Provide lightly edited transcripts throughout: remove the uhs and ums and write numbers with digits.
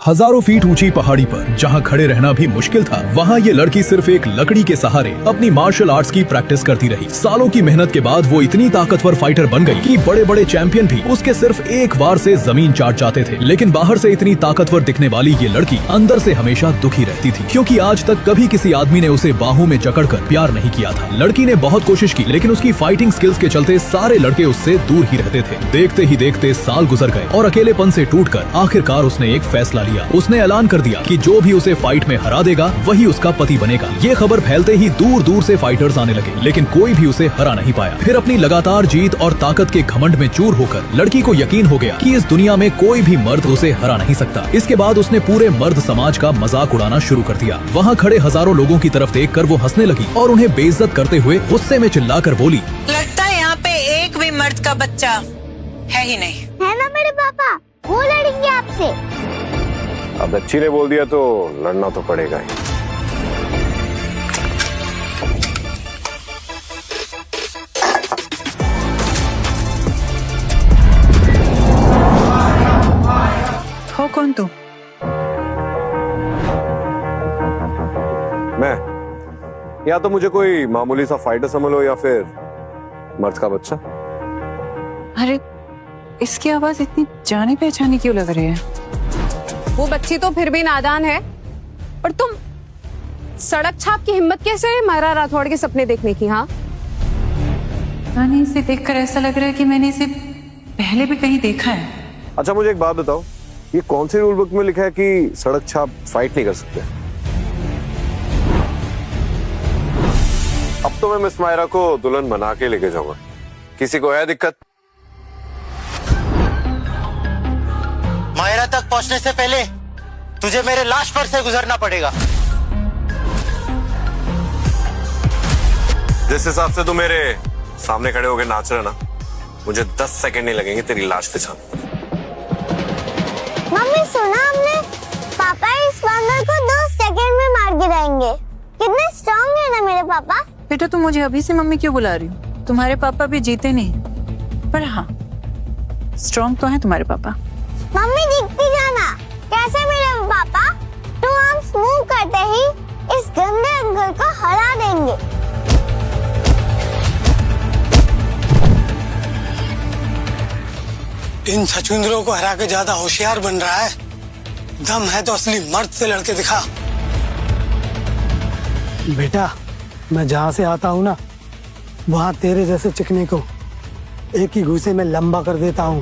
हजारों फीट ऊंची पहाड़ी पर जहां खड़े रहना भी मुश्किल था, वहां ये लड़की सिर्फ एक लकड़ी के सहारे अपनी मार्शल आर्ट्स की प्रैक्टिस करती रही। सालों की मेहनत के बाद वो इतनी ताकतवर फाइटर बन गई कि बड़े बड़े चैंपियन भी उसके सिर्फ एक वार से जमीन चाट जाते थे। लेकिन बाहर से इतनी ताकतवर दिखने वाली ये लड़की अंदर से हमेशा दुखी रहती थी, क्योंकि आज तक कभी किसी आदमी ने उसे बाहों में जकड़कर प्यार नहीं किया था। लड़की ने बहुत कोशिश की, लेकिन उसकी फाइटिंग स्किल्स के चलते सारे लड़के उससे दूर ही रहते थे। देखते ही देखते साल गुजर गए और अकेलेपन से टूटकर आखिरकार उसने एक फैसला लिया। उसने ऐलान कर दिया कि जो भी उसे फाइट में हरा देगा वही उसका पति बनेगा। ये खबर फैलते ही दूर दूर से फाइटर्स आने लगे, लेकिन कोई भी उसे हरा नहीं पाया। फिर अपनी लगातार जीत और ताकत के घमंड में चूर होकर लड़की को यकीन हो गया कि इस दुनिया में कोई भी मर्द उसे हरा नहीं सकता। इसके बाद उसने पूरे मर्द समाज का मजाक उड़ाना शुरू कर दिया। वहाँ खड़े हजारों लोगों की तरफ देखकर वो हंसने लगी और उन्हें बेइज्जत करते हुए गुस्से में चिल्लाकर बोली, लगता है यहाँ पे एक भी मर्द का बच्चा है ही नहीं। है ना मेरे पापा, वो लड़ेंगे आपसे। अब अच्छी ने बोल दिया तो लड़ना तो पड़ेगा ही। हो कौन तू? मैं या तो मुझे कोई मामूली सा फाइटर समझ लो या फिर मर्द का बच्चा। अरे इसकी आवाज इतनी जानी पहचानी क्यों लग रही है? वो बच्ची तो फिर भी नादान है, पर तुम सड़क छाप की हिम्मत कैसे है महारा राठौड़ के सपने देखने की? हाँ, मैंने इसे देखकर ऐसा लग रहा है कि मैंने इसे पहले भी कहीं देखा है। अच्छा मुझे एक बात बताओ, ये कौन सी रूल बुक में लिखा है कि सड़क छाप फाइट नहीं कर सकते? अब तो मैं मिस मायरा को दुल्हन बना के लेके जाऊंगा। किसी को है दिक्कत? मायरा तक पहुंचने से पहले तुझे मेरे लाश पर से गुजरना पड़ेगा। जिस हिसाब से तू मेरे सामने खड़े होकर नाच रहा ना, मुझे 10 सेकंड नहीं लगेंगे तेरी लाश के सामने। मम्मी सुना हमने, पापा इस बंदर को 2 सेकंड में मार गिराएंगे। कितने स्ट्रांग है ना मेरे पापा। बेटा तुम मुझे अभी से मम्मी क्यों बुला रही हो? तुम्हारे पापा भी जीते नहीं, पर हाँ स्ट्रांग तो है तुम्हारे पापा। मम्मी दिखती जाना कैसे मेरे पापा 2 आर्म्स मूव करते ही इस गंदे अंकल को हरा देंगे। इन छछूंदरों को हरा के ज्यादा होशियार बन रहा है। दम है तो असली मर्द से लड़के दिखा। बेटा मैं जहां से आता हूं ना, वहां तेरे जैसे चिकने को एक ही घूसे में लंबा कर देता हूं।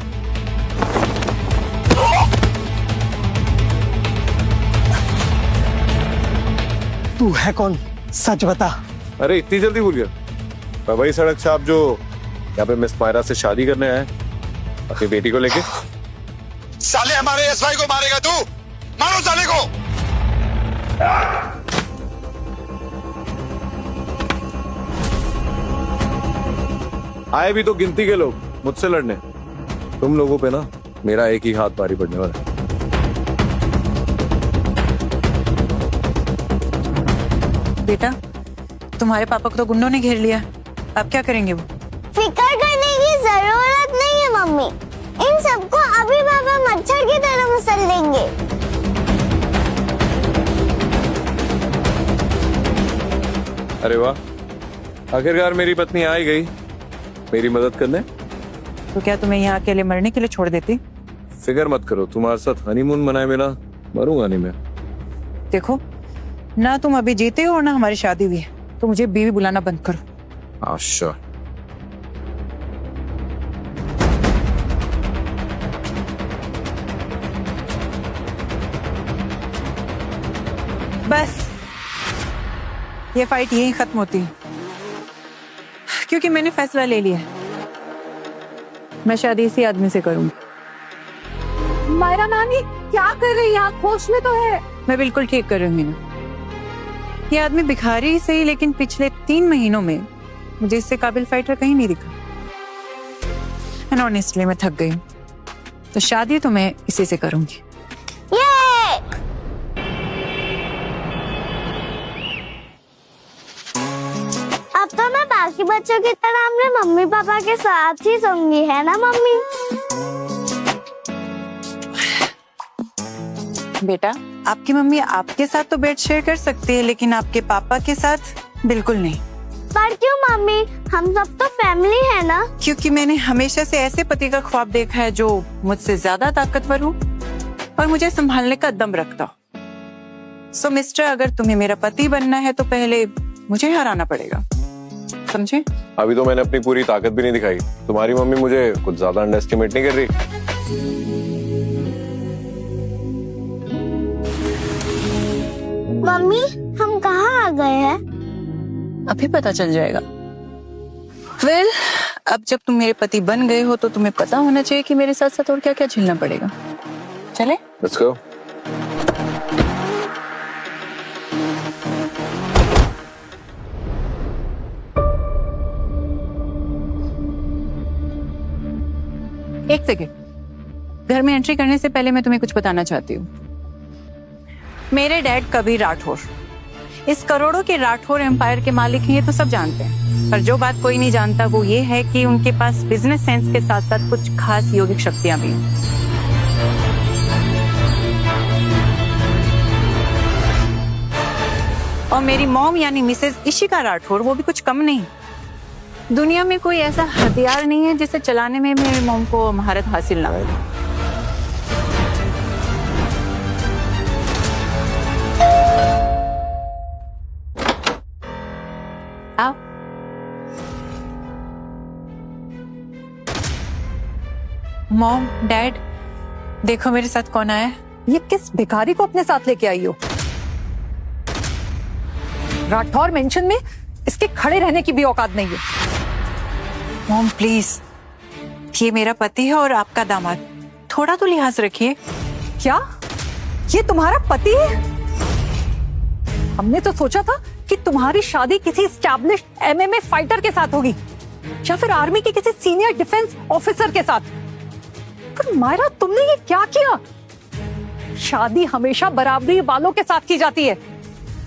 तू है कौन, सच बता। अरे इतनी जल्दी भूल गया? मैं वही सड़क छाप जो यहाँ पे मिस मायरा से शादी करने आया अपनी बेटी को लेके। साले हमारे एसवाई को मारेगा तू? मारो साले को। आए भी तो गिनती के लोग मुझसे लड़ने। तुम लोगों पे ना मेरा एक ही हाथ भारी पड़ने वाला है। बेटा तुम्हारे पापा को तो गुंडों ने घेर लिया, अब क्या करेंगे वो? फिक्र करने की जरूरत नहीं है मम्मी, इन सबको अभी पापा मच्छर की तरह मसल देंगे। अरे वाह, आखिरकार मेरी पत्नी आ ही गई मेरी मदद करने। तो क्या तुम्हें यहाँ अकेले मरने के लिए छोड़ देती? फिक्र मत करो, तुम्हारे साथ हनीमून मनाए बिना मरूंगा नहीं मैं। देखो ना तुम अभी जीते हो और ना हमारी शादी हुई है, तो मुझे बीवी बुलाना बंद करो। अच्छा बस ये फाइट यहीं खत्म होती है, क्योंकि मैंने फैसला ले लिया है, मैं शादी इसी आदमी से करूंगी। मायरा नानी क्या कर रही है? आप होश में तो है? मैं बिल्कुल ठीक कर रही हूँ। ये आदमी भिखारी ही सही, लेकिन पिछले 3 महीनों में मुझे इससे काबिल फाइटर कहीं नहीं दिखा। एंड ऑनेस्टली मैं थक गई हूँ, तो शादी तो मैं इसी से करूंगी। ये अब तो मैं बाकी बच्चों की तरह अपने मम्मी पापा के साथ ही सोऊंगी, है ना मम्मी? बेटा, आपकी मम्मी आपके साथ तो बेड शेयर कर सकती है, लेकिन आपके पापा के साथ बिल्कुल नहीं। पर क्यों मम्मी, हम सब तो फैमिली है ना। क्योंकि मैंने हमेशा से ऐसे पति का ख्वाब देखा है जो मुझसे ज्यादा ताकतवर हो और मुझे संभालने का दम रखता हो। सो मिस्टर, अगर तुम्हें मेरा पति बनना है तो पहले मुझे हराना पड़ेगा, समझे? अभी तो मैंने अपनी पूरी ताकत भी नहीं दिखाई। तुम्हारी मम्मी मुझे कुछ ज्यादा अंडर एस्टिमेट नहीं कर रही। मम्मी, हम कहाँ आ गए हैं? अभी पता चल जाएगा। वेल, अब जब तुम मेरे पति बन गए हो तो तुम्हें पता होना चाहिए कि मेरे साथ साथ और क्या क्या झेलना पड़ेगा। चले? Let's go. एक सेकेंड, घर में एंट्री करने से पहले मैं तुम्हें कुछ बताना चाहती हूँ। मेरे डैड कबीर राठौर इस करोड़ों के राठौर एम्पायर के मालिक हैं, ये तो सब जानते हैं। पर जो बात कोई नहीं जानता वो ये है कि उनके पास बिजनेस सेंस के साथ साथ कुछ खास योगिक शक्तियां भी हैं। और मेरी मॉम यानी मिसेस इशिका राठौर, वो भी कुछ कम नहीं। दुनिया में कोई ऐसा हथियार नहीं है जिसे चलाने में मेरी मॉम को महारत हासिल ना हो। आओ। मॉम, डैड, देखो मेरे साथ कौन आया है। ये किस भिखारी को अपने साथ लेके आई हो? राठौर मेंशन में इसके खड़े रहने की भी औकात नहीं है। मॉम प्लीज, ये मेरा पति है और आपका दामाद, थोड़ा तो लिहाज रखिए। क्या ये तुम्हारा पति है? हमने तो सोचा था कि तुम्हारी शादी किसी एस्टैब्लिश्ड एमएमए फाइटर के साथ होगी या फिर आर्मी के किसी सीनियर डिफेंस ऑफिसर के साथ। पर मायरा, तुमने ये क्या किया? शादी हमेशा बराबरी वालों के साथ की जाती है,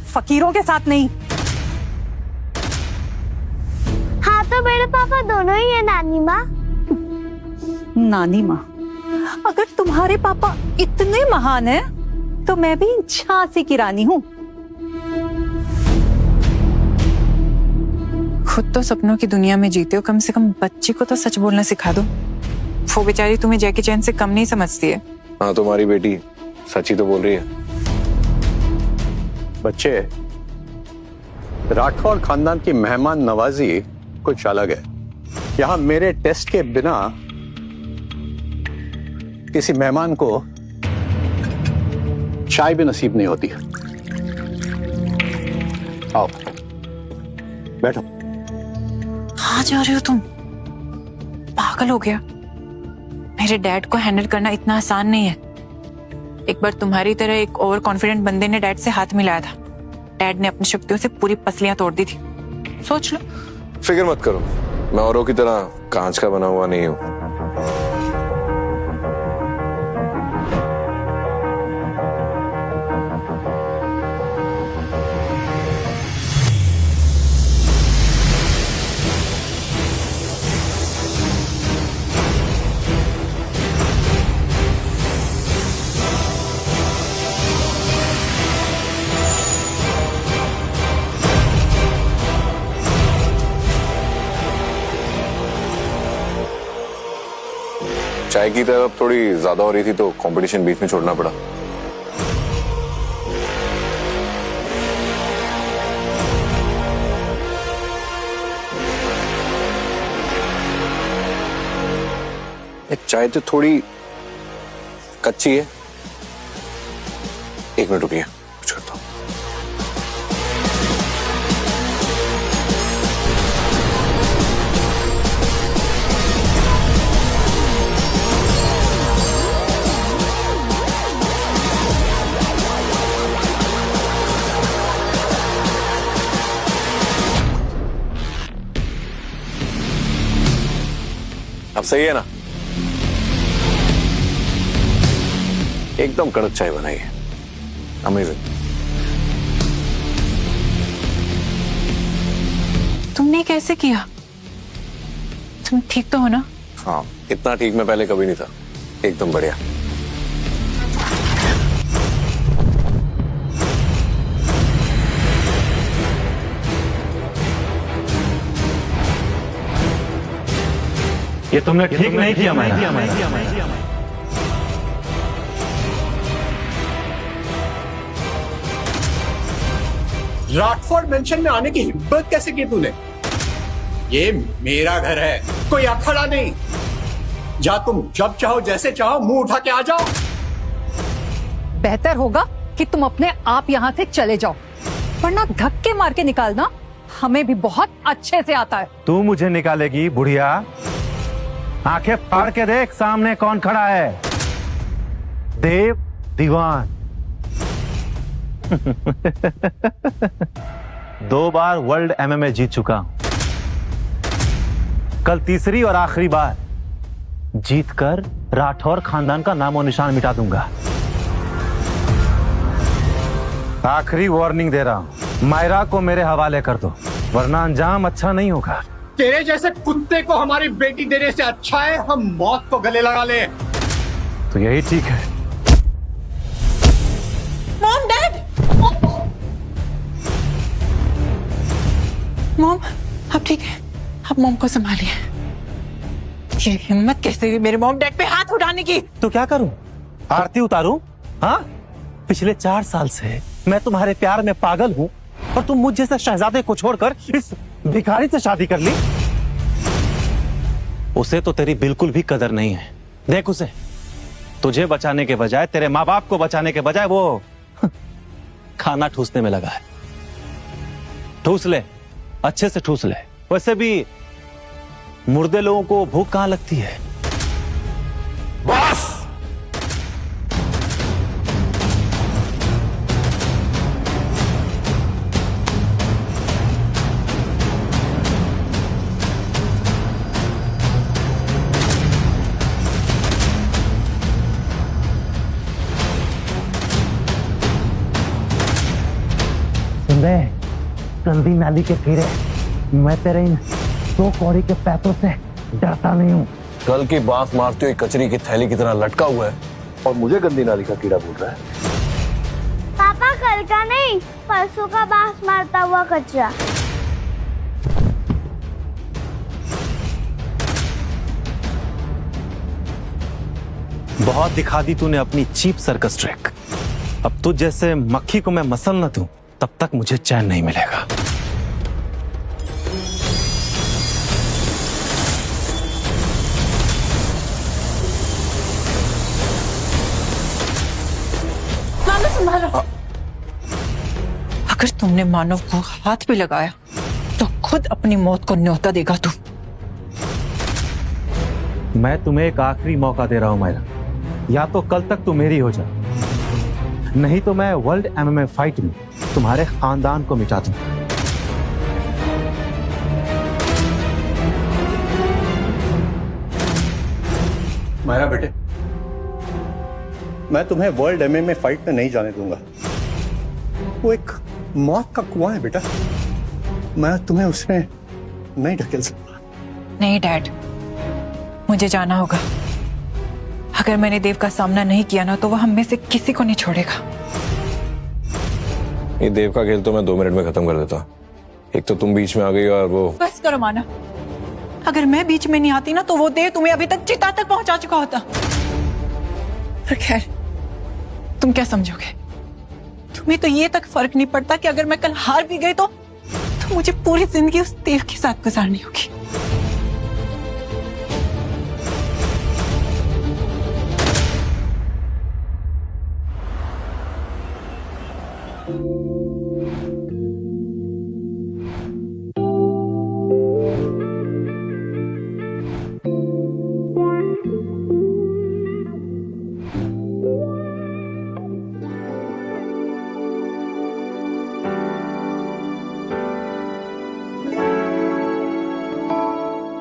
फकीरों के साथ नहीं। हाँ तो मेरे पापा दोनों ही है नानी माँ। नानी माँ, अगर तुम्हारे पापा इतने महान हैं, तो मैं भी झांसी की रानी हूँ। खुद तो सपनों की दुनिया में जीते हो, कम से कम बच्ची को तो सच बोलना सिखा दो। वो बेचारी तुम्हें जैकी चैन से कम नहीं समझती है। हाँ, तुम्हारी बेटी सच ही तो बोल रही है। बच्चे, राठौर खानदान की मेहमान नवाजी कुछ अलग है। यहां मेरे टेस्ट के बिना किसी मेहमान को चाय भी नसीब नहीं होती। आओ बैठो। कहाँ जा रहे हो तुम? पागल हो गया? मेरे डैड को हैंडल करना इतना आसान नहीं है। एक बार तुम्हारी तरह एक ओवर कॉन्फिडेंट बंदे ने डैड से हाथ मिलाया था। डैड ने अपनी शक्तियों से पूरी पसलियां तोड़ दी थी। सोच लो। फिक्र मत करो, मैं औरों की तरह कांच का बना हुआ नहीं हूं। चाय की तरफ थोड़ी ज्यादा हो रही थी तो कंपटीशन बीच में छोड़ना पड़ा। चाय तो थोड़ी कच्ची है। एक मिनट रुकिए, कुछ करता हूं। अब सही है ना? एकदम कड़क चाय बनाई है, अमेजिंग। तुमने कैसे किया? तुम ठीक तो हो ना? हाँ, इतना ठीक मैं पहले कभी नहीं था। एकदम बढ़िया। ये तुमने ठीक नहीं किया मायरा। राठौड़ मेंशन में आने की हिम्मत कैसे की तूने? ये मेरा घर है, कोई अखड़ा नहीं। जा तुम जब चाहो जैसे चाहो मुंह उठा के आ जाओ। बेहतर होगा कि तुम अपने आप यहाँ से चले जाओ, वरना धक्के मार के निकालना हमें भी बहुत अच्छे से आता है। तू मुझे निकालेगी बुढ़िया? आंखें फाड़ के देख सामने कौन खड़ा है। देव दीवान। 2 बार वर्ल्ड एमएमए जीत चुका हूं। कल तीसरी और आखिरी बार जीतकर राठौर खानदान का नामो निशान मिटा दूंगा। आखिरी वार्निंग दे रहा हूं, मायरा को मेरे हवाले कर दो, वरना अंजाम अच्छा नहीं होगा। तेरे जैसे कुत्ते को हमारी बेटी देने से अच्छा है हम मौत को गले लगा ले। तो यही ठीक है। मॉम, डैड, मॉम, आप ठीक है? आप मॉम को संभालिए। ये हिम्मत कैसे हुई मेरे मॉम डैड पे हाथ उठाने की? तो क्या करूं? आरती उतारूं? हाँ, पिछले 4 साल से मैं तुम्हारे प्यार में पागल हूं और तुम मुझ जैसे शहजादे को छोड़कर इस भिखारी से शादी कर ली। उसे तो तेरी बिल्कुल भी कदर नहीं है। देख उसे, तुझे बचाने के बजाय, तेरे माँ बाप को बचाने के बजाय वो खाना ठूसने में लगा है। ठूस ले, अच्छे से ठूस ले। वैसे भी मुर्दे लोगों को भूख कहां लगती है। बस गंदी नाली के कीड़े, मैं तेरे इन 2 कौड़ी के पैसों से डरता नहीं हूँ। कल की बांस मारती हुई कचरी की थैली की तरह लटका हुआ है और मुझे गंदी नाली का कीड़ा बोल रहा है। पापा कल का नहीं, परसों का बांस मारता हुआ कचरा। बहुत दिखा दी तूने अपनी चीप सर्कस ट्रिक। अब तुझ जैसे मक्खी को मैं मसल न दूं तब तक मुझे चैन नहीं मिलेगा। मानो संभालो। अगर तुमने मानव को हाथ भी लगाया तो खुद अपनी मौत को न्योता देगा तू। मैं तुम्हें एक आखिरी मौका दे रहा हूं मायरा, या तो कल तक तू मेरी हो जा, नहीं तो मैं वर्ल्ड एमएमए फाइट में तुम्हारे खानदान को मिटा दूं। मायरा बेटे, मैं तुम्हें वर्ल्ड एमएमए फाइट में नहीं जाने दूंगा। वो एक मौत का कुआं है बेटा, मैं तुम्हें उसमें नहीं ढकेल सकता। नहीं डैड, मुझे जाना होगा। अगर मैंने देव का सामना नहीं किया ना तो वह हम में से किसी को नहीं छोड़ेगा। ये देव का खेल तो मैं 2 मिनट में खत्म कर देता। एक तो तुम बीच में आ गई और वो। बस करो माना, अगर मैं बीच में नहीं आती ना तो वो देव तुम्हें अभी तक चिता तक पहुंचा चुका होता। पर खैर, तुम क्या समझोगे? तुम्हें तो ये तक फर्क नहीं पड़ता कि अगर मैं कल हार भी गई तो मुझे पूरी जिंदगी उस देव के साथ गुजारनी होगी।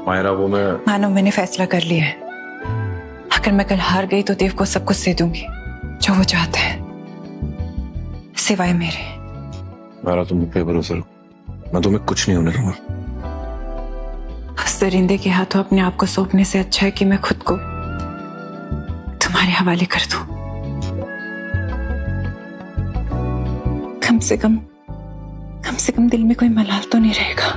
मायरा, वो मैं मानो मैंने फैसला कर लिया है। अगर मैं कल हार गई तो देव को सब कुछ दे दूंगी जो वो चाहता है, सिवाय मेरे। मायरा, तुम पे भरोसा रखो, मैं तुम्हें कुछ नहीं होने दूंगा। उस दरिंदे के हाथों अपने आप को सौंपने से अच्छा है कि मैं खुद को तुम्हारे हवाले कर दूं। कम से कम दिल में कोई मलाल तो नहीं रहेगा।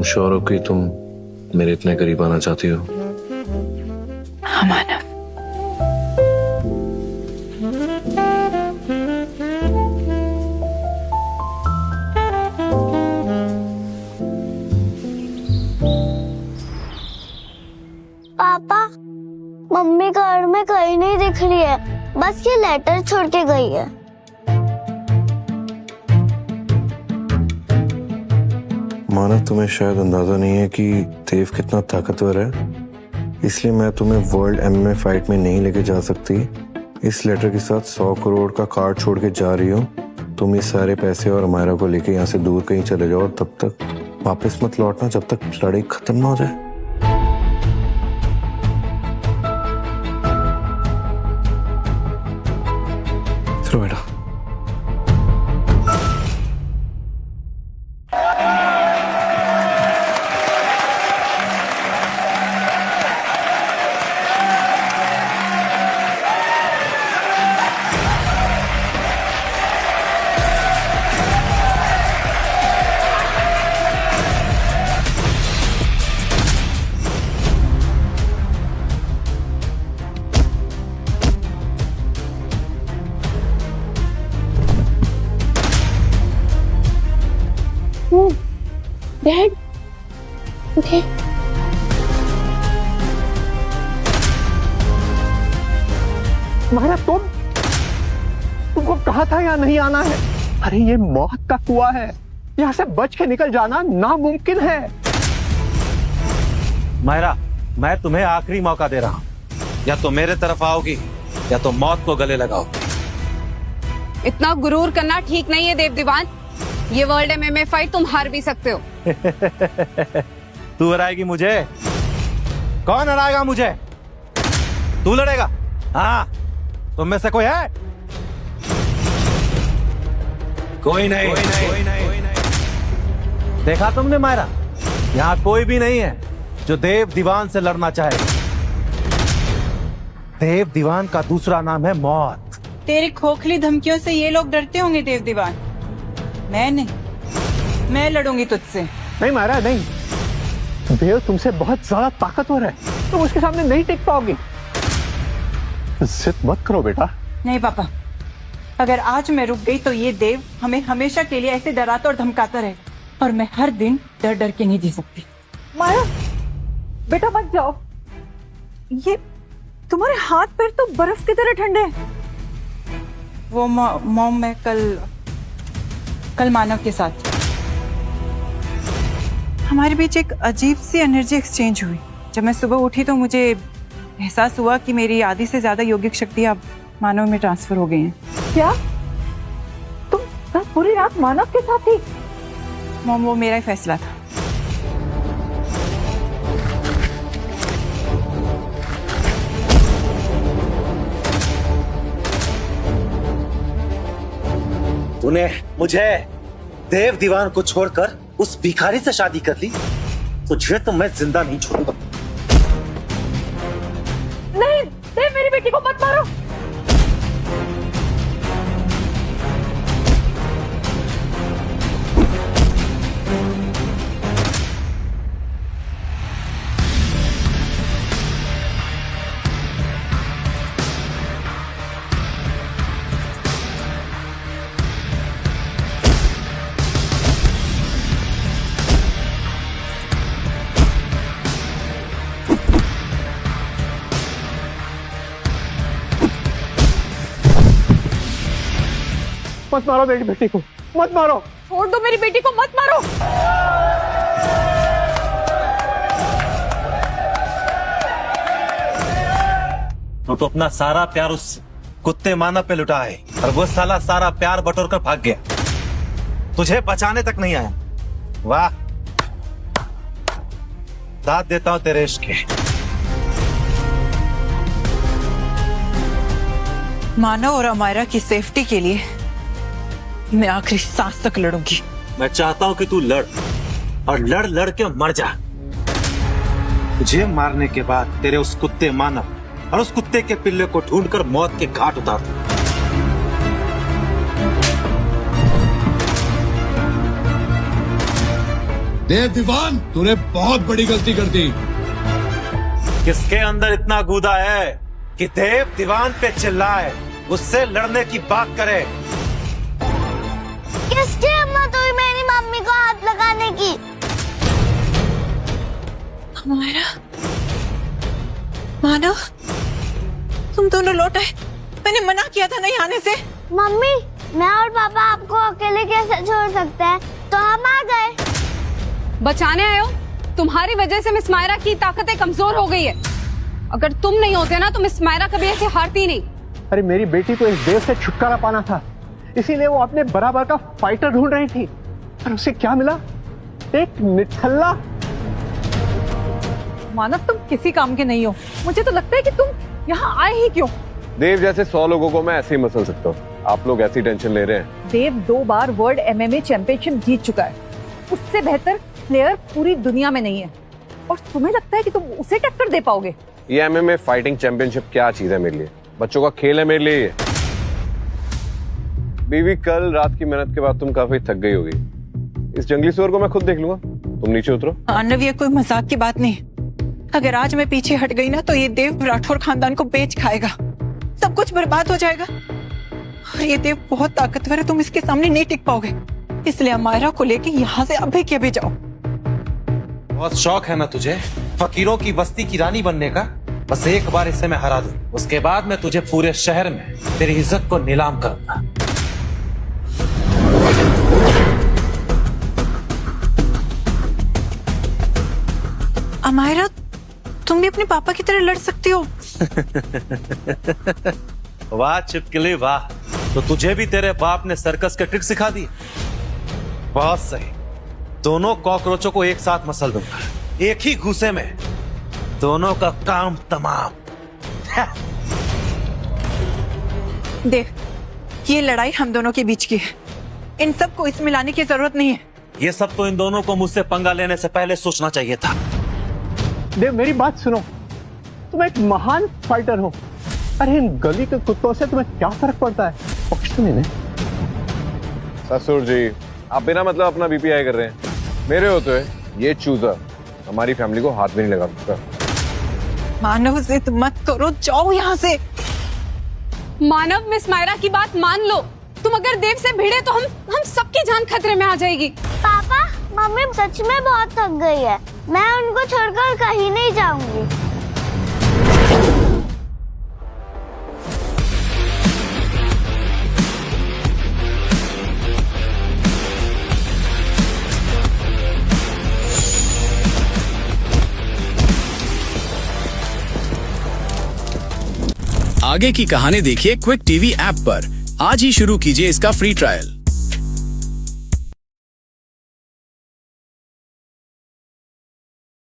श्योर हो कि तुम मेरे इतने करीब आना चाहती हो? हाँ मानव, पापा, मम्मी घर में कहीं नहीं दिख रही है, बस ये लेटर छोड़ के गई है। मानव, तुम्हें शायद अंदाजा नहीं है कि देव कितना ताकतवर है, इसलिए मैं तुम्हें वर्ल्ड एमएमए फाइट में नहीं लेके जा सकती। इस लेटर के साथ 100 करोड़ का कार्ड छोड़ के जा रही हूँ। तुम ये सारे पैसे और मायरा को लेके यहाँ से दूर कहीं चले जाओ, और तब तक वापस मत लौटना जब तक लड़ाई खत्म ना हो जाए। चलो बेटा। Dad, okay. मायरा, तुमको कहा था यहाँ नहीं आना है। अरे ये मौत का कुआं है, यहाँ से बच के निकल जाना नामुमकिन है। मायरा, मैं तुम्हें आखिरी मौका दे रहा हूं, या तो मेरे तरफ आओगी या तो मौत को गले लगाओगी। इतना गुरूर करना ठीक नहीं है देव दीवान। ये वर्ल्ड एमएमए फाइट तुम हार भी सकते हो। तू हराएगी मुझे? कौन हराएगा मुझे? तू लड़ेगा? हाँ, तुम में से कोई है? कोई नहीं। देखा तुमने मायरा, यहाँ कोई भी नहीं है जो देव दीवान से लड़ना चाहे। देव दीवान का दूसरा नाम है मौत। तेरी खोखली धमकियों से ये लोग डरते होंगे देव दीवान। मैं नहीं, मैं लड़ूंगी तुझसे। नहीं मायरा, नहीं। देव तुमसे बहुत ज्यादा ताकतवर है, तुम उसके सामने नहीं टिक पाओगी। जिद मत करो बेटा। नहीं पापा, अगर आज मैं रुक गई तो ये देव हमें हमेशा के लिए ऐसे डराता और धमकाता रहेगा, और मैं हर दिन डर डर के नहीं जी सकती। माया, बेटा मत जाओ। ये तुम्हारे हाथ पैर तो बर्फ की तरह ठंडे हैं। वो मॉम, मैं कल मानव के साथ हमारे बीच एक अजीब सी एनर्जी एक्सचेंज हुई। जब मैं सुबह उठी तो मुझे एहसास हुआ कि मेरी आधी से ज्यादा यौगिक शक्तियां अब मानव में ट्रांसफर हो गई हैं। क्या तुम कल पूरी रात मानव के साथ थी? मॉम, वो मेरा ही फैसला था। तूने मुझे देव दीवान को छोड़कर उस भिखारी से शादी कर ली, तुझे तो मैं जिंदा नहीं छोड़ूंगा। नहीं, देव मेरी बेटी को मत मारो। मत मारो मेरी बेटी को, मत मारो। छोड़ दो मेरी बेटी को, मत मारो। तो अपना सारा प्यार उस कुत्ते मानव पे लुटा है, और वो साला सारा प्यार बटोर कर भाग गया, तुझे बचाने तक नहीं आया। वाह, दाद देता हूं तेरे इश्क के। मानव और अमायरा की सेफ्टी के लिए मैं आखिरी सांस तक लड़ूंगी। मैं चाहता हूं कि तू लड़, और लड़ लड़ के मर जा। तुझे मारने के बाद तेरे उस कुत्ते मानव और उस कुत्ते के पिल्ले को ढूंढकर मौत के घाट उतार दूं। देव दीवान, तूने बहुत बड़ी गलती कर दी। किसके अंदर इतना गूदा है कि देव दीवान पे चिल्लाए, उससे लड़ने की बात करे? किसकी हिम्मत हुई मेरी मम्मी को हाथ लगाने की? हमारा मानव, तुम दोनों लौट आए। मैंने मना किया था नहीं आने से। मम्मी, मैं और पापा आपको अकेले कैसे छोड़ सकते हैं, तो हम आ गए। बचाने आए हो? तुम्हारी वजह से मिस मायरा की ताकतें कमजोर हो गई है। अगर तुम नहीं होते ना तो मिस मायरा कभी ऐसे हारती नहीं। अरे मेरी बेटी को इस देव से छुटकारा पाना था, इसीलिए वो अपने बराबर का फाइटर ढूंढ रही थी। और उसे क्या मिला? एक निठल्ला। मानव, तुम किसी काम के नहीं हो। मुझे तो लगता है कि तुम यहाँ आए ही क्यों? देव जैसे 100 लोगों को मैं ऐसे ही मसल सकता हूँ, आप लोग ऐसी टेंशन ले रहे हैं। देव 2 बार वर्ल्ड MMA चैंपियनशिप जीत चुका है। उससे बेहतर प्लेयर पूरी दुनिया में नहीं है। और तुम्हें लगता है कि तुम उसे टक्कर दे पाओगे? ये MMA फाइटिंग चैंपियनशिप क्या चीज है मेरे लिए? बच्चों का खेल है मेरे लिए ये। बीवी, कल रात की मेहनत के बाद तुम काफी थक गई होगी। इस जंगली सुअर को मैं खुद देख लूंगा, तुम नीचे उतरो। मानव, ये कोई मजाक की बात नहीं। अगर आज मैं पीछे हट गई ना तो ये देव राठौर खानदान को बेच खाएगा, सब कुछ बर्बाद हो जाएगा। और ये देव बहुत ताकतवर है, तुम इसके सामने नहीं टिक पाओगे। इसलिए अमायरा को लेके यहाँ से अभी के अभी जाओ। बहुत शौक है ना तुझे फकीरों की बस्ती की रानी बनने का? बस एक बार इसे मैं हरा दूं, उसके बाद मैं तुझे पूरे शहर में तेरी इज्जत को नीलाम करूंगा। अमायरा, तुम भी अपने पापा की तरह लड़ सकती हो। वाह चुटकुले वाह, तो तुझे भी तेरे बाप ने सर्कस के ट्रिक सिखा दी? बहुत सही, दोनों कॉकरोचों को एक साथ मसल दूंगा, एक ही घूसे में, दोनों का काम तमाम। देव, ये लड़ाई हम दोनों के बीच की है, इन सबको इसमें लाने की जरूरत नहीं है। ये सब तो इन दोनों को मुझसे पंगा लेने से पहले सोचना चाहिए था। देव, मेरी बात सुनो, तुम एक महान फाइटर हो। अरे इन गली के कुत्तों से तुम्हें क्या फर्क पड़ता है? पक्ष नहीं। ससुर जी, आप बिना मतलब अपना BPI कर रहे हैं। मेरे होते हुए ये चूजा हमारी फैमिली को हाथ भी नहीं लगा सकता। मानव, जिद मत करो, जाओ यहाँ से। मानव, मिस मायरा की बात मान लो। तुम अगर देव से भिड़े तो हम सबकी जान खतरे में आ जाएगी। पापा, मम्मी सच में बहुत थक गई है, मैं उनको छोड़कर कहीं नहीं जाऊंगी। आगे की कहानी देखिए क्विक टीवी ऐप पर। आज ही शुरू कीजिए इसका फ्री ट्रायल।